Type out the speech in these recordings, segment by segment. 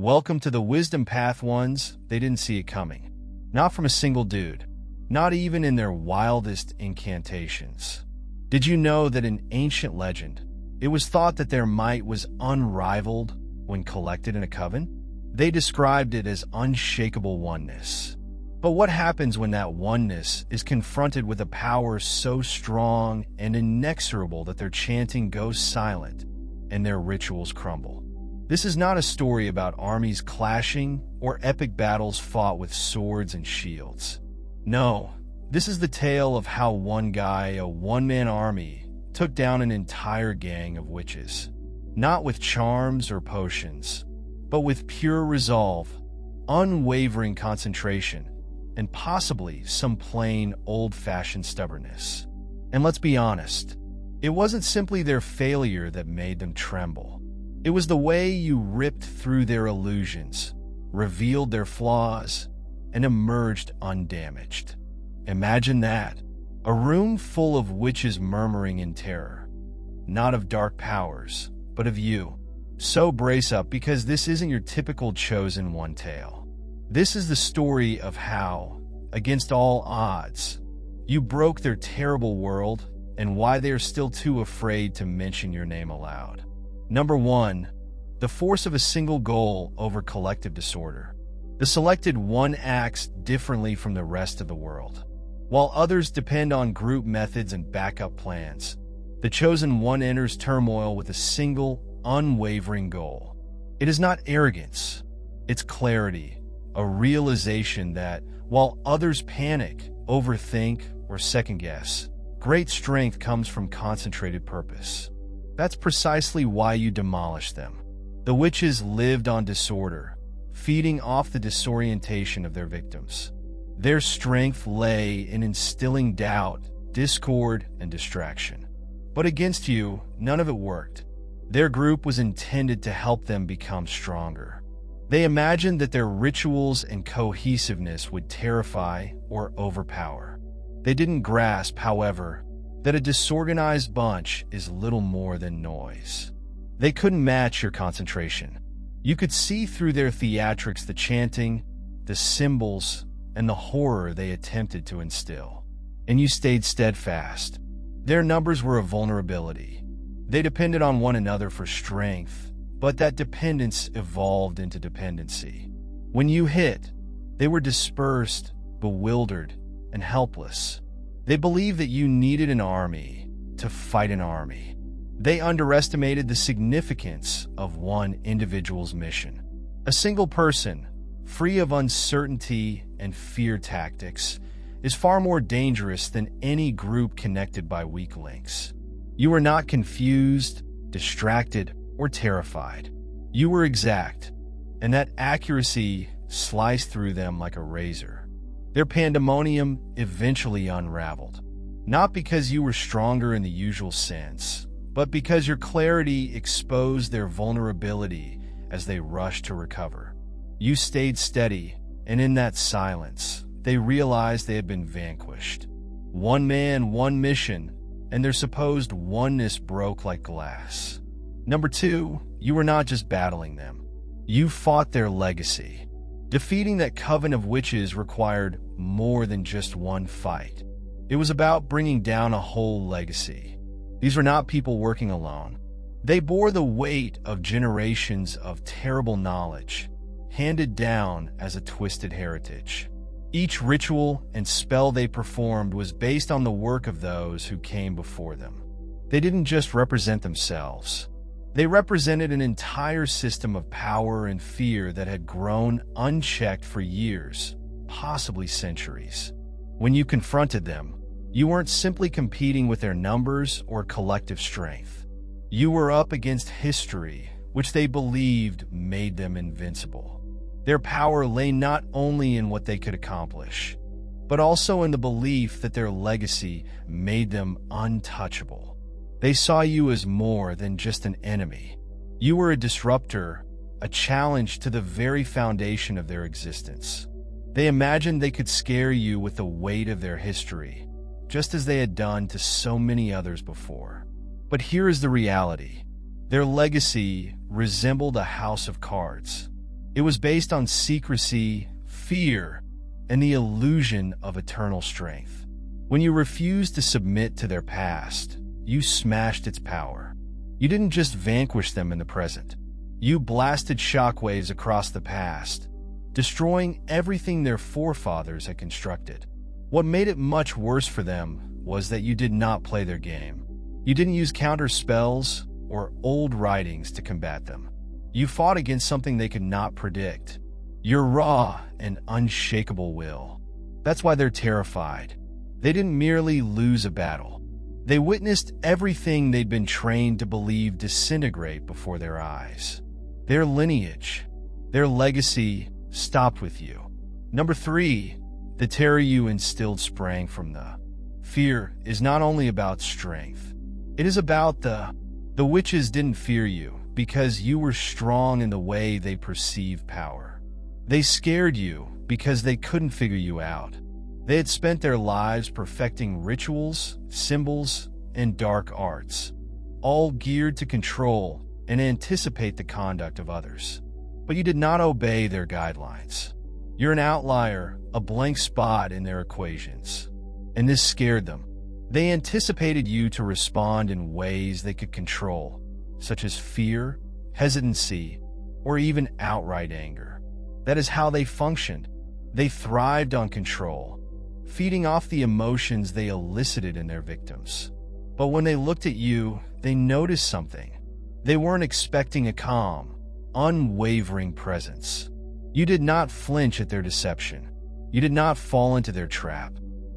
Welcome to the Wisdom Path ones. They didn't see it coming. Not from a single dude. Not even in their wildest incantations. Did you know that in ancient legend, it was thought that their might was unrivaled when collected in a coven? They described it as unshakable oneness. But what happens when that oneness is confronted with a power so strong and inexorable that their chanting goes silent and their rituals crumble? This is not a story about armies clashing or epic battles fought with swords and shields. No, this is the tale of how one guy, a one-man army, took down an entire gang of witches. Not with charms or potions, but with pure resolve, unwavering concentration, and possibly some plain old-fashioned stubbornness. And let's be honest, it wasn't simply their failure that made them tremble. It was the way you ripped through their illusions, revealed their flaws, and emerged undamaged. Imagine that. A room full of witches murmuring in terror. Not of dark powers, but of you. So brace up, because this isn't your typical chosen one tale. This is the story of how, against all odds, you broke their terrible world and why they are still too afraid to mention your name aloud. Number 1. The force of a single goal over collective disorder. The selected one acts differently from the rest of the world. While others depend on group methods and backup plans, the chosen one enters turmoil with a single, unwavering goal. It is not arrogance, it's clarity. A realization that, while others panic, overthink, or second-guess, great strength comes from concentrated purpose. That's precisely why you demolish them. The witches lived on disorder, feeding off the disorientation of their victims. Their strength lay in instilling doubt, discord, and distraction. But against you, none of it worked. Their group was intended to help them become stronger. They imagined that their rituals and cohesiveness would terrify or overpower. They didn't grasp, however, that a disorganized bunch is little more than noise. They couldn't match your concentration. You could see through their theatrics the chanting, the symbols, and the horror they attempted to instill. And you stayed steadfast. Their numbers were a vulnerability. They depended on one another for strength, but that dependence evolved into dependency. When you hit, they were dispersed, bewildered, and helpless. They believed that you needed an army to fight an army. They underestimated the significance of one individual's mission. A single person, free of uncertainty and fear tactics, is far more dangerous than any group connected by weak links. You were not confused, distracted, or terrified. You were exact, and that accuracy sliced through them like a razor. Their pandemonium eventually unraveled, not because you were stronger in the usual sense, but because your clarity exposed their vulnerability as they rushed to recover. You stayed steady, and in that silence, they realized they had been vanquished. One man, one mission, and their supposed oneness broke like glass. Number 2, you were not just battling them. You fought their legacy. Defeating that coven of witches required more than just one fight. It was about bringing down a whole legacy. These were not people working alone. They bore the weight of generations of terrible knowledge, handed down as a twisted heritage. Each ritual and spell they performed was based on the work of those who came before them. They didn't just represent themselves. They represented an entire system of power and fear that had grown unchecked for years, possibly centuries. When you confronted them, you weren't simply competing with their numbers or collective strength. You were up against history, which they believed made them invincible. Their power lay not only in what they could accomplish, but also in the belief that their legacy made them untouchable. They saw you as more than just an enemy. You were a disruptor, a challenge to the very foundation of their existence. They imagined they could scare you with the weight of their history, just as they had done to so many others before. But here is the reality. Their legacy resembled a house of cards. It was based on secrecy, fear, and the illusion of eternal strength. When you refused to submit to their past, you smashed its power. You didn't just vanquish them in the present. You blasted shockwaves across the past, destroying everything their forefathers had constructed. What made it much worse for them was that you did not play their game. You didn't use counter spells or old writings to combat them. You fought against something they could not predict. Your raw and unshakable will. That's why they're terrified. They didn't merely lose a battle. They witnessed everything they'd been trained to believe disintegrate before their eyes. Their lineage, their legacy stopped with you. Number 3, the terror you instilled sprang from the fear is not only about strength. It is about the witches didn't fear you because you were strong in the way they perceived power. They scared you because they couldn't figure you out. They had spent their lives perfecting rituals, symbols, and dark arts, all geared to control and anticipate the conduct of others. But you did not obey their guidelines. You're an outlier, a blank spot in their equations. And this scared them. They anticipated you to respond in ways they could control, such as fear, hesitancy, or even outright anger. That is how they functioned. They thrived on control, feeding off the emotions they elicited in their victims. But when they looked at you, they noticed something. They weren't expecting a calm, unwavering presence. You did not flinch at their deception. You did not fall into their trap.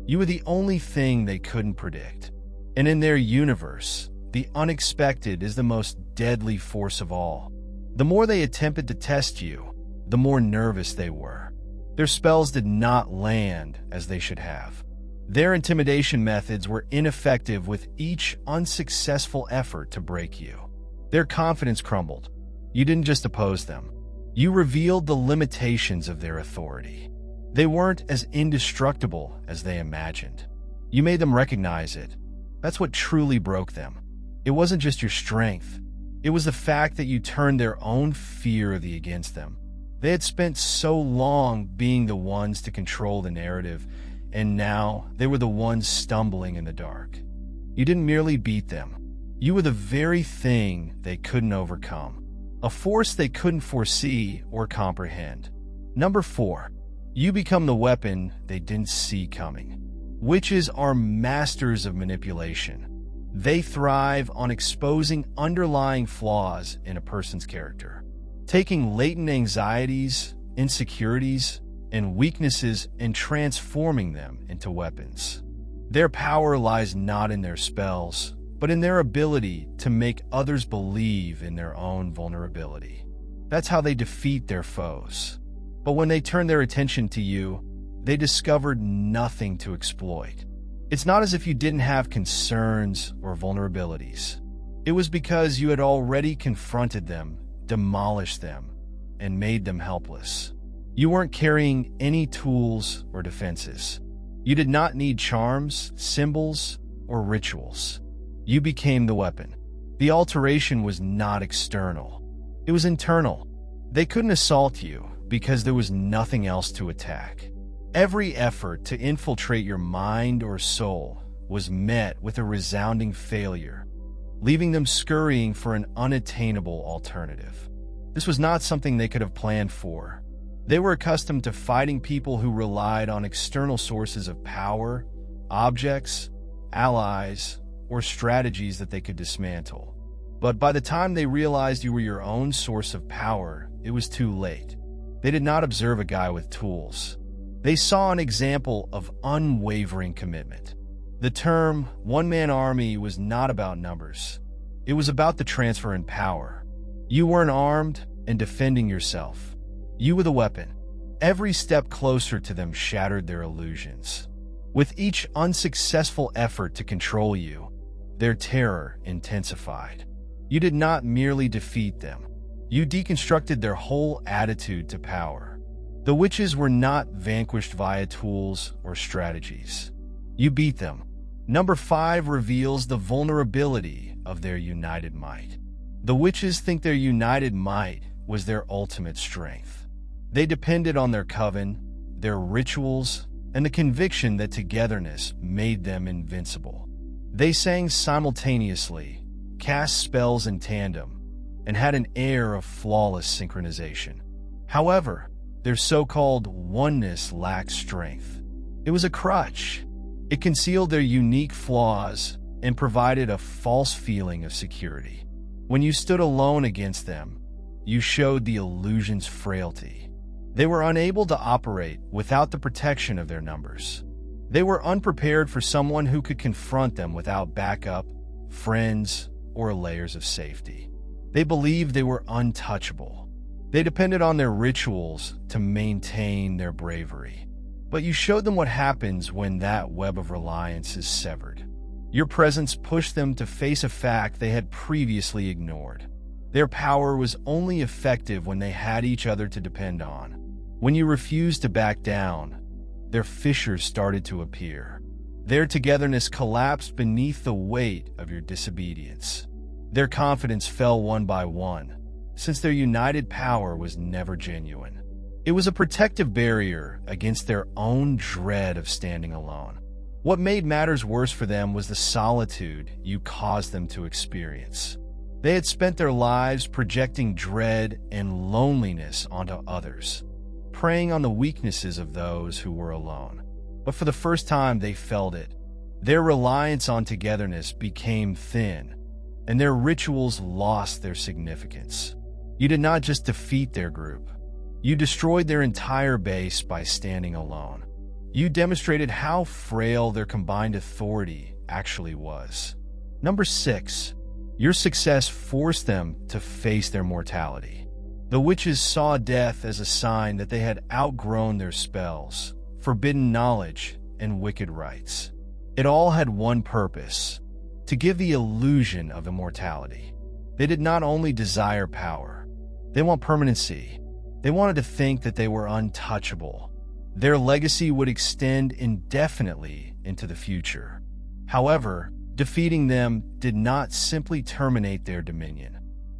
You were the only thing they couldn't predict. And in their universe, the unexpected is the most deadly force of all. The more they attempted to test you, the more nervous they were. Their spells did not land as they should have. Their intimidation methods were ineffective with each unsuccessful effort to break you. Their confidence crumbled. You didn't just oppose them. You revealed the limitations of their authority. They weren't as indestructible as they imagined. You made them recognize it. That's what truly broke them. It wasn't just your strength. It was the fact that you turned their own fear against them. They had spent so long being the ones to control the narrative, and now they were the ones stumbling in the dark. You didn't merely beat them. You were the very thing they couldn't overcome, a force they couldn't foresee or comprehend. Number 4, you become the weapon they didn't see coming. Witches are masters of manipulation. They thrive on exposing underlying flaws in a person's character, taking latent anxieties, insecurities, and weaknesses and transforming them into weapons. Their power lies not in their spells, but in their ability to make others believe in their own vulnerability. That's how they defeat their foes. But when they turn their attention to you, they discovered nothing to exploit. It's not as if you didn't have concerns or vulnerabilities. It was because you had already confronted them, demolished them, and made them helpless. You weren't carrying any tools or defenses. You did not need charms, symbols, or rituals. You became the weapon. The alteration was not external. It was internal. They couldn't assault you because there was nothing else to attack. Every effort to infiltrate your mind or soul was met with a resounding failure, leaving them scurrying for an unattainable alternative. This was not something they could have planned for. They were accustomed to fighting people who relied on external sources of power, objects, allies, or strategies that they could dismantle. But by the time they realized you were your own source of power, it was too late. They did not observe a guy with tools. They saw an example of unwavering commitment. The term one-man army was not about numbers. It was about the transfer in power. You weren't armed and defending yourself. You were the weapon. Every step closer to them shattered their illusions. With each unsuccessful effort to control you, their terror intensified. You did not merely defeat them. You deconstructed their whole attitude to power. The witches were not vanquished via tools or strategies. You beat them. Number 5 reveals the vulnerability of their united might. The witches think their united might was their ultimate strength. They depended on their coven, their rituals, and the conviction that togetherness made them invincible. They sang simultaneously, cast spells in tandem, and had an air of flawless synchronization. However, their so-called oneness lacked strength. It was a crutch. It concealed their unique flaws and provided a false feeling of security. When you stood alone against them, you showed the illusion's frailty. They were unable to operate without the protection of their numbers. They were unprepared for someone who could confront them without backup, friends, or layers of safety. They believed they were untouchable. They depended on their rituals to maintain their bravery. But you showed them what happens when that web of reliance is severed. Your presence pushed them to face a fact they had previously ignored. Their power was only effective when they had each other to depend on. When you refused to back down, their fissures started to appear. Their togetherness collapsed beneath the weight of your disobedience. Their confidence fell one by one, since their united power was never genuine. It was a protective barrier against their own dread of standing alone. What made matters worse for them was the solitude you caused them to experience. They had spent their lives projecting dread and loneliness onto others, preying on the weaknesses of those who were alone. But for the first time, they felt it. Their reliance on togetherness became thin, and their rituals lost their significance. You did not just defeat their group. You destroyed their entire base by standing alone. You demonstrated how frail their combined authority actually was. Number 6, your success forced them to face their mortality. The witches saw death as a sign that they had outgrown their spells, forbidden knowledge, and wicked rites. It all had one purpose: to give the illusion of immortality. They did not only desire power, they want permanency. They wanted to think that they were untouchable. Their legacy would extend indefinitely into the future. However, defeating them did not simply terminate their dominion.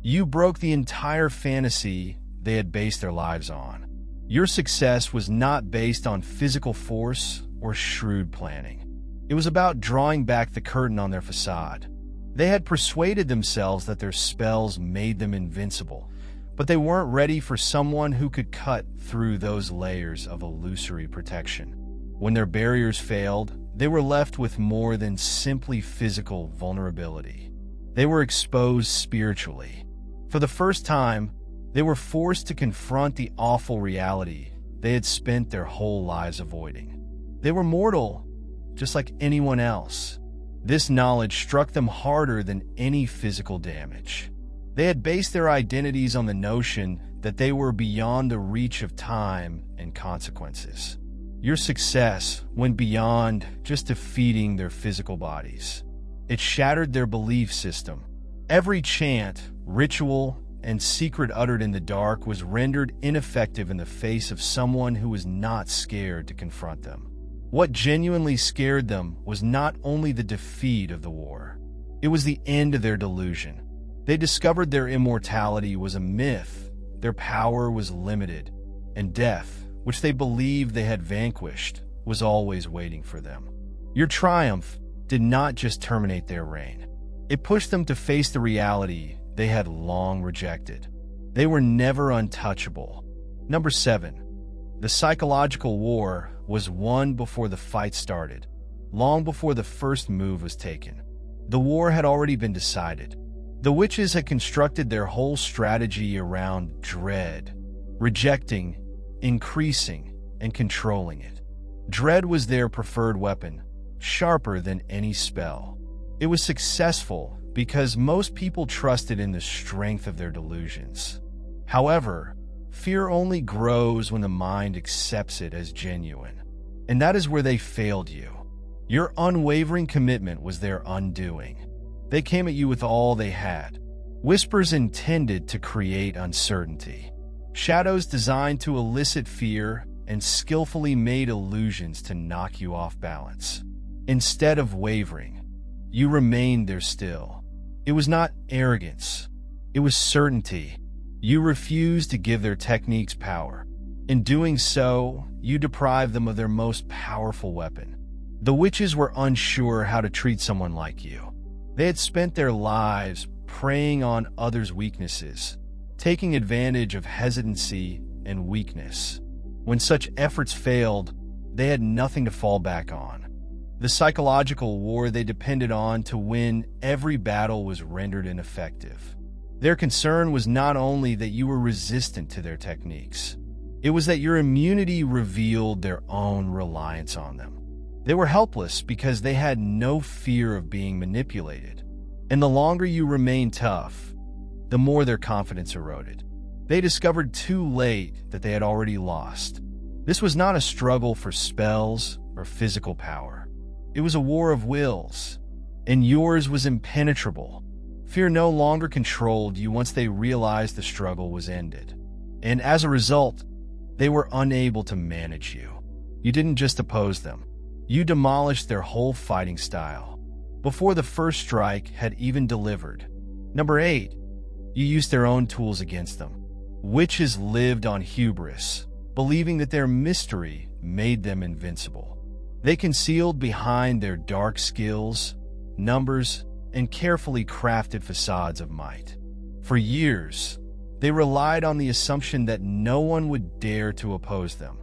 You broke the entire fantasy they had based their lives on. Your success was not based on physical force or shrewd planning. It was about drawing back the curtain on their facade. They had persuaded themselves that their spells made them invincible, but they weren't ready for someone who could cut through those layers of illusory protection. When their barriers failed, they were left with more than simply physical vulnerability. They were exposed spiritually. For the first time, they were forced to confront the awful reality they had spent their whole lives avoiding. They were mortal, just like anyone else. This knowledge struck them harder than any physical damage. They had based their identities on the notion that they were beyond the reach of time and consequences. Your success went beyond just defeating their physical bodies. It shattered their belief system. Every chant, ritual, and secret uttered in the dark was rendered ineffective in the face of someone who was not scared to confront them. What genuinely scared them was not only the defeat of the war, it was the end of their delusion. They discovered their immortality was a myth, their power was limited, and death, which they believed they had vanquished, was always waiting for them. Your triumph did not just terminate their reign. It pushed them to face the reality they had long rejected. They were never untouchable. Number 7. The psychological war was won before the fight started, long before the first move was taken. The war had already been decided. The witches had constructed their whole strategy around dread, rejecting, increasing, and controlling it. Dread was their preferred weapon, sharper than any spell. It was successful because most people trusted in the strength of their delusions. However, fear only grows when the mind accepts it as genuine. And that is where they failed you. Your unwavering commitment was their undoing. They came at you with all they had. Whispers intended to create uncertainty. Shadows designed to elicit fear, and skillfully made illusions to knock you off balance. Instead of wavering, you remained there still. It was not arrogance. It was certainty. You refused to give their techniques power. In doing so, you deprived them of their most powerful weapon. The witches were unsure how to treat someone like you. They had spent their lives preying on others' weaknesses, taking advantage of hesitancy and weakness. When such efforts failed, they had nothing to fall back on. The psychological war they depended on to win every battle was rendered ineffective. Their concern was not only that you were resistant to their techniques, it was that your immunity revealed their own reliance on them. They were helpless because they had no fear of being manipulated. And the longer you remained tough, the more their confidence eroded. They discovered too late that they had already lost. This was not a struggle for spells or physical power. It was a war of wills, and yours was impenetrable. Fear no longer controlled you once they realized the struggle was ended. And as a result, they were unable to manage you. You didn't just oppose them. You demolished their whole fighting style before the first strike had even delivered. Number 8, you used their own tools against them. Witches lived on hubris, believing that their mystery made them invincible. They concealed behind their dark skills, numbers, and carefully crafted facades of might. For years, they relied on the assumption that no one would dare to oppose them,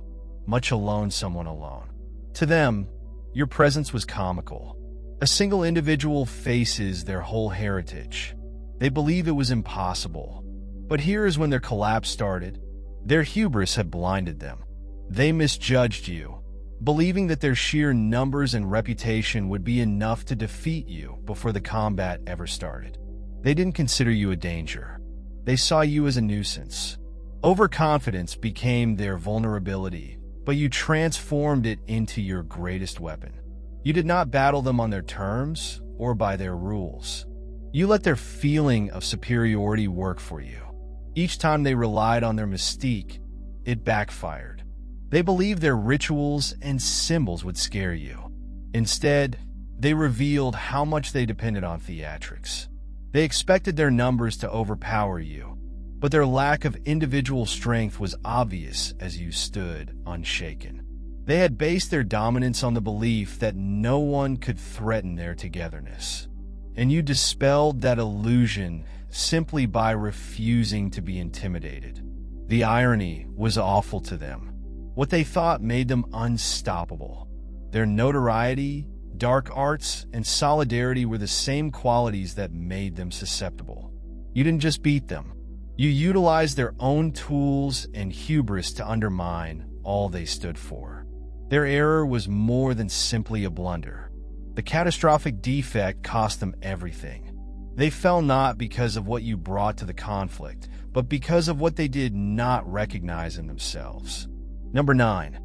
much alone someone alone. To them, your presence was comical. A single individual faces their whole heritage. They believe it was impossible. But here is when their collapse started. Their hubris had blinded them. They misjudged you, believing that their sheer numbers and reputation would be enough to defeat you before the combat ever started. They didn't consider you a danger. They saw you as a nuisance. Overconfidence became their vulnerability, but you transformed it into your greatest weapon. You did not battle them on their terms or by their rules. You let their feeling of superiority work for you. Each time they relied on their mystique, it backfired. They believed their rituals and symbols would scare you. Instead, they revealed how much they depended on theatrics. They expected their numbers to overpower you, but their lack of individual strength was obvious as you stood unshaken. They had based their dominance on the belief that no one could threaten their togetherness, and you dispelled that illusion simply by refusing to be intimidated. The irony was awful to them. What they thought made them unstoppable. Their notoriety, dark arts, and solidarity were the same qualities that made them susceptible. You didn't just beat them. You utilized their own tools and hubris to undermine all they stood for. Their error was more than simply a blunder. The catastrophic defect cost them everything. They fell not because of what you brought to the conflict, but because of what they did not recognize in themselves. Number 9.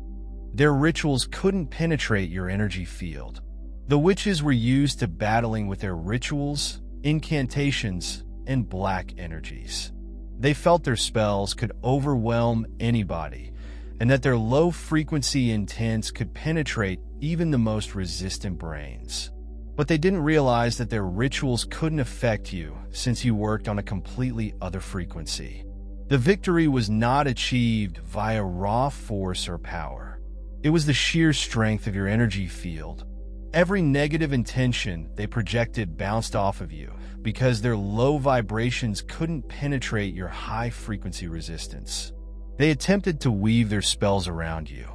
Their rituals couldn't penetrate your energy field. The witches were used to battling with their rituals, incantations, and black energies. They felt their spells could overwhelm anybody, and that their low-frequency intents could penetrate even the most resistant brains. But they didn't realize that their rituals couldn't affect you since you worked on a completely other frequency. The victory was not achieved via raw force or power. It was the sheer strength of your energy field. Every negative intention they projected bounced off of you because their low vibrations couldn't penetrate your high-frequency resistance. They attempted to weave their spells around you.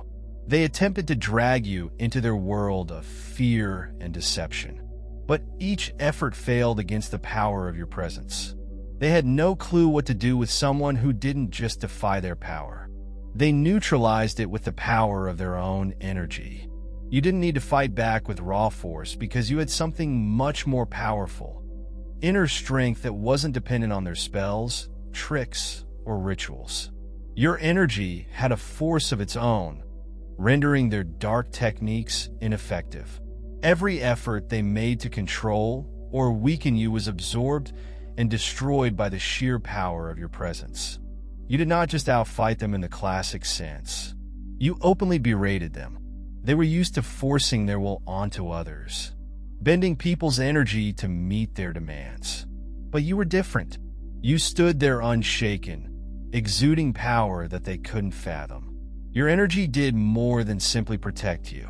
They attempted to drag you into their world of fear and deception. But each effort failed against the power of your presence. They had no clue what to do with someone who didn't just defy their power. They neutralized it with the power of their own energy. You didn't need to fight back with raw force because you had something much more powerful. Inner strength that wasn't dependent on their spells, tricks, or rituals. Your energy had a force of its own, rendering their dark techniques ineffective. Every effort they made to control or weaken you was absorbed and destroyed by the sheer power of your presence. You did not just outfight them in the classic sense. You openly berated them. They were used to forcing their will onto others, bending people's energy to meet their demands. But you were different. You stood there unshaken, exuding power that they couldn't fathom. Your energy did more than simply protect you.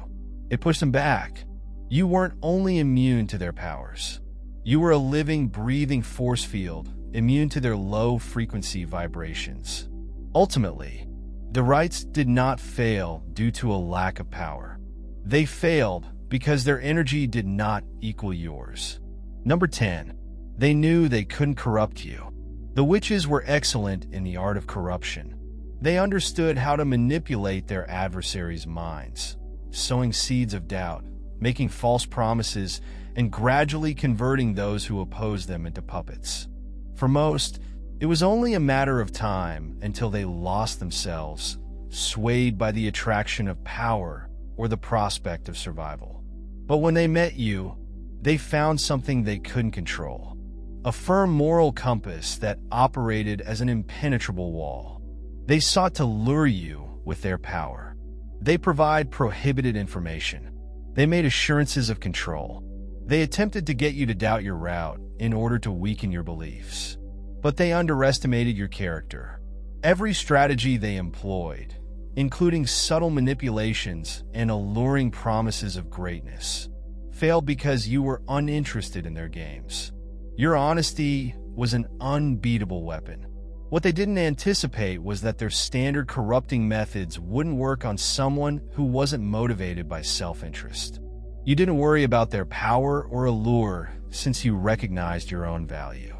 It pushed them back. You weren't only immune to their powers. You were a living, breathing force field, immune to their low-frequency vibrations. Ultimately, the rites did not fail due to a lack of power. They failed because their energy did not equal yours. Number 10. They knew they couldn't corrupt you. The witches were excellent in the art of corruption. They understood how to manipulate their adversaries' minds, sowing seeds of doubt, making false promises, and gradually converting those who opposed them into puppets. For most, it was only a matter of time until they lost themselves, swayed by the attraction of power or the prospect of survival. But when they met you, they found something they couldn't control, a firm moral compass that operated as an impenetrable wall. They sought to lure you with their power. They provide prohibited information. They made assurances of control. They attempted to get you to doubt your route in order to weaken your beliefs. But they underestimated your character. Every strategy they employed, including subtle manipulations and alluring promises of greatness, failed because you were uninterested in their games. Your honesty was an unbeatable weapon. What they didn't anticipate was that their standard corrupting methods wouldn't work on someone who wasn't motivated by self-interest. You didn't worry about their power or allure since you recognized your own value.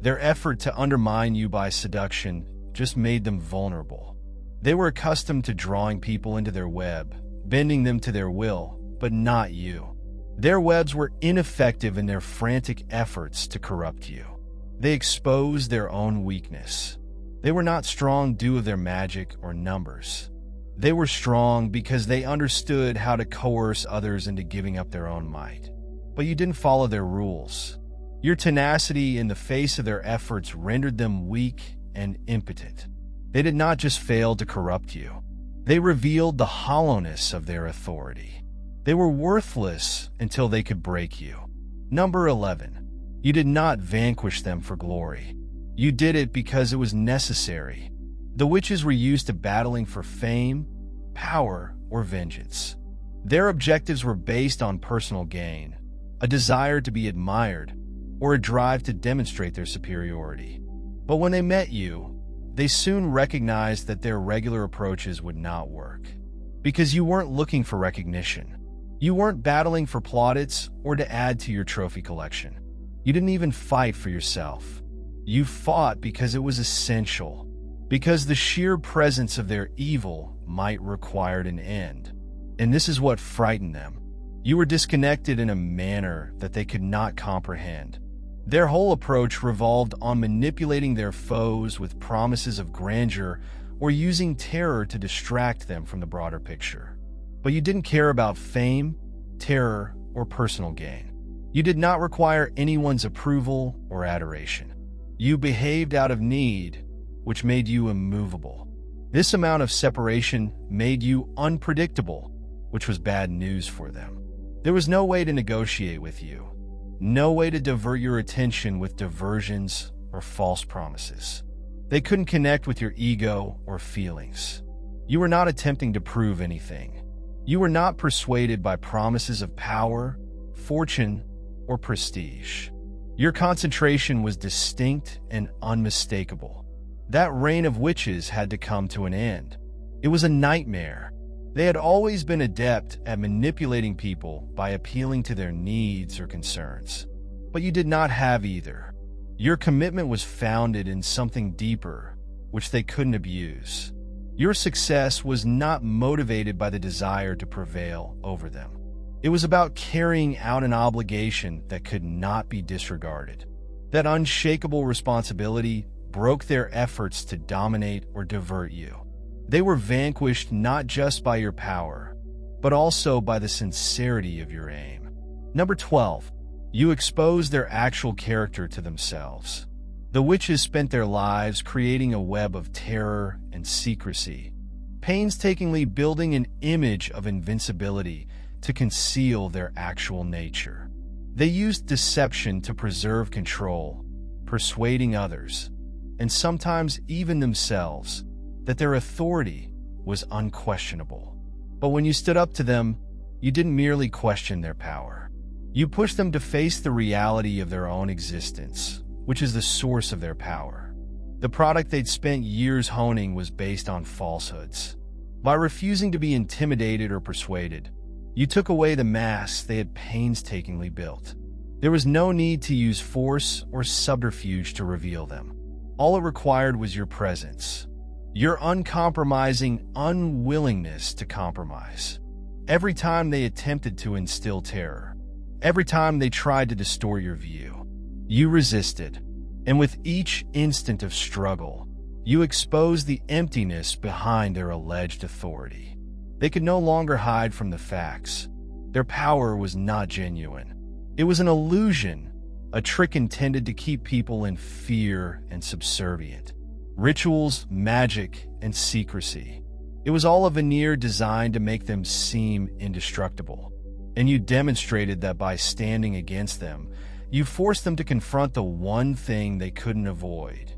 Their effort to undermine you by seduction just made them vulnerable. They were accustomed to drawing people into their web, bending them to their will, but not you. Their webs were ineffective in their frantic efforts to corrupt you. They exposed their own weakness. They were not strong due to their magic or numbers. They were strong because they understood how to coerce others into giving up their own might. But you didn't follow their rules. Your tenacity in the face of their efforts rendered them weak and impotent. They did not just fail to corrupt you. They revealed the hollowness of their authority. They were worthless until they could break you. Number 11. You did not vanquish them for glory. You did it because it was necessary. The witches were used to battling for fame, power, or vengeance. Their objectives were based on personal gain, a desire to be admired, or a drive to demonstrate their superiority. But when they met you, they soon recognized that their regular approaches would not work. Because you weren't looking for recognition. You weren't battling for plaudits or to add to your trophy collection. You didn't even fight for yourself. You fought because it was essential, because the sheer presence of their evil might require an end. And this is what frightened them. You were disconnected in a manner that they could not comprehend. Their whole approach revolved on manipulating their foes with promises of grandeur or using terror to distract them from the broader picture. But you didn't care about fame, terror, or personal gain. You did not require anyone's approval or adoration. You behaved out of need, which made you immovable. This amount of separation made you unpredictable, which was bad news for them. There was no way to negotiate with you, no way to divert your attention with diversions or false promises. They couldn't connect with your ego or feelings. You were not attempting to prove anything. You were not persuaded by promises of power, fortune, or prestige. Your concentration was distinct and unmistakable. That reign of witches had to come to an end. It was a nightmare. They had always been adept at manipulating people by appealing to their needs or concerns. But you did not have either. Your commitment was founded in something deeper, which they couldn't abuse. Your success was not motivated by the desire to prevail over them. It was about carrying out an obligation that could not be disregarded. That unshakable responsibility broke their efforts to dominate or divert you. They were vanquished not just by your power, but also by the sincerity of your aim. Number 12. You exposed their actual character to themselves. The witches spent their lives creating a web of terror and secrecy, painstakingly building an image of invincibility to conceal their actual nature. They used deception to preserve control, persuading others, and sometimes even themselves, that their authority was unquestionable. But when you stood up to them, you didn't merely question their power. You pushed them to face the reality of their own existence, which is the source of their power. The product they'd spent years honing was based on falsehoods. By refusing to be intimidated or persuaded, you took away the masks they had painstakingly built. There was no need to use force or subterfuge to reveal them. All it required was your presence, your uncompromising unwillingness to compromise. Every time they attempted to instill terror, every time they tried to distort your view, you resisted. And with each instant of struggle, you exposed the emptiness behind their alleged authority. They could no longer hide from the facts. Their power was not genuine. It was an illusion, a trick intended to keep people in fear and subservient. Rituals, magic, and secrecy. It was all a veneer designed to make them seem indestructible. And you demonstrated that by standing against them, you forced them to confront the one thing they couldn't avoid: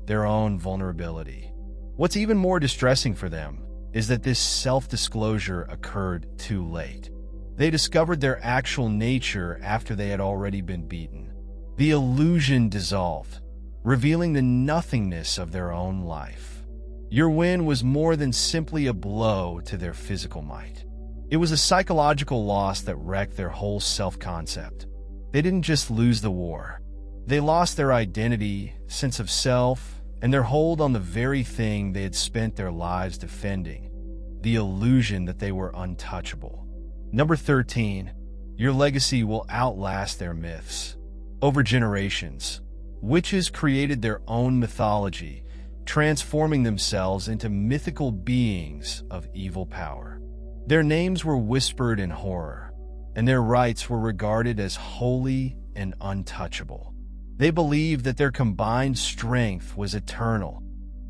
their own vulnerability. What's even more distressing for them is that this self-disclosure occurred too late. They discovered their actual nature after they had already been beaten. The illusion dissolved, revealing the nothingness of their own life. Your win was more than simply a blow to their physical might. It was a psychological loss that wrecked their whole self-concept. They didn't just lose the war. They lost their identity, sense of self, and their hold on the very thing they had spent their lives defending: the illusion that they were untouchable. Number 13, your legacy will outlast their myths. Over generations, witches created their own mythology, transforming themselves into mythical beings of evil power. Their names were whispered in horror, and their rites were regarded as holy and untouchable. They believed that their combined strength was eternal,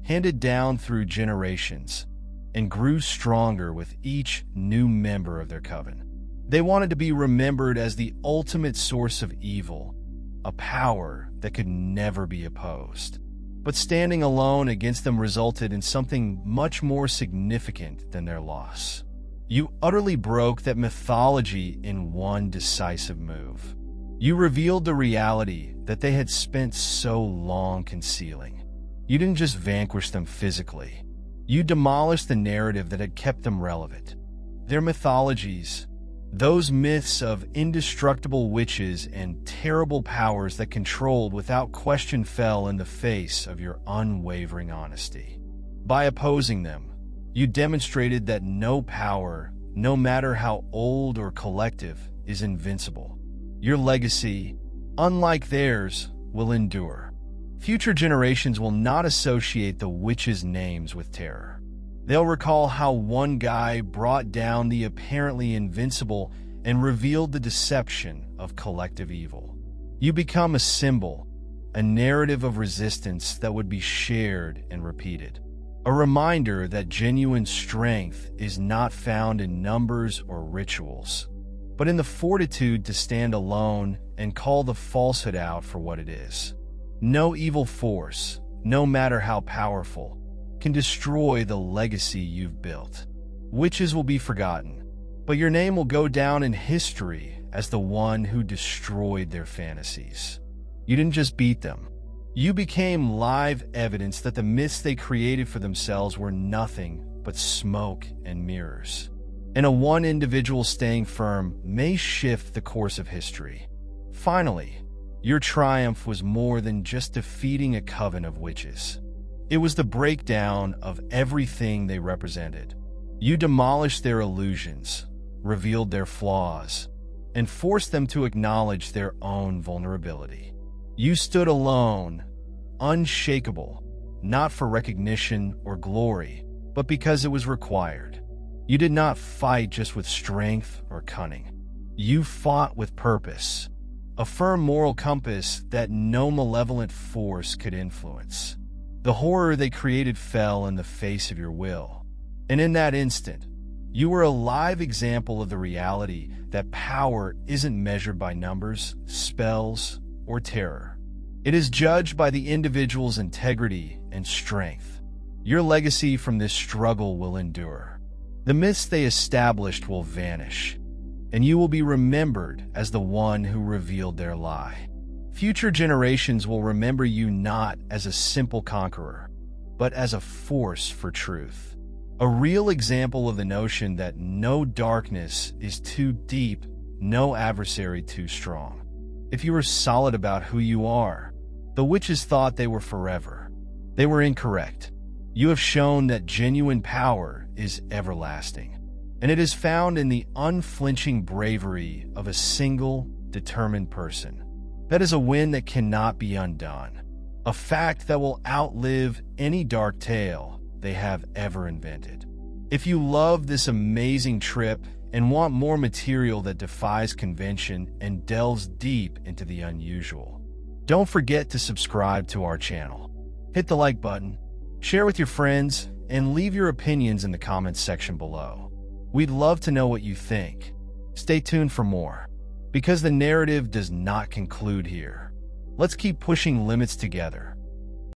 handed down through generations, and grew stronger with each new member of their coven. They wanted to be remembered as the ultimate source of evil, a power that could never be opposed. But standing alone against them resulted in something much more significant than their loss. You utterly broke that mythology in one decisive move. You revealed the reality that they had spent so long concealing. You didn't just vanquish them physically. You demolished the narrative that had kept them relevant. Their mythologies, those myths of indestructible witches and terrible powers that controlled without question, fell in the face of your unwavering honesty. By opposing them, you demonstrated that no power, no matter how old or collective, is invincible. Your legacy, unlike theirs, will endure. Future generations will not associate the witches' names with terror. They'll recall how one guy brought down the apparently invincible and revealed the deception of collective evil. You become a symbol, a narrative of resistance that would be shared and repeated. A reminder that genuine strength is not found in numbers or rituals, but in the fortitude to stand alone and call the falsehood out for what it is. No evil force, no matter how powerful, can destroy the legacy you've built. Witches will be forgotten, but your name will go down in history as the one who destroyed their fantasies. You didn't just beat them. You became live evidence that the myths they created for themselves were nothing but smoke and mirrors. And a one individual staying firm may shift the course of history. Finally, your triumph was more than just defeating a coven of witches. It was the breakdown of everything they represented. You demolished their illusions, revealed their flaws, and forced them to acknowledge their own vulnerability. You stood alone, unshakable, not for recognition or glory, but because it was required. You did not fight just with strength or cunning. You fought with purpose, a firm moral compass that no malevolent force could influence. The horror they created fell in the face of your will. And in that instant, you were a live example of the reality that power isn't measured by numbers, spells, or terror. It is judged by the individual's integrity and strength. Your legacy from this struggle will endure. The myths they established will vanish, and you will be remembered as the one who revealed their lie. Future generations will remember you not as a simple conqueror, but as a force for truth. A real example of the notion that no darkness is too deep, no adversary too strong. If you are solid about who you are, the witches thought they were forever. They were incorrect. You have shown that genuine power is everlasting, and it is found in the unflinching bravery of a single, determined person. That is a win that cannot be undone, a fact that will outlive any dark tale they have ever invented. If you love this amazing trip and want more material that defies convention and delves deep into the unusual, don't forget to subscribe to our channel. Hit the like button, share with your friends, and leave your opinions in the comments section below. We'd love to know what you think. Stay tuned for more, because the narrative does not conclude here. Let's keep pushing limits together.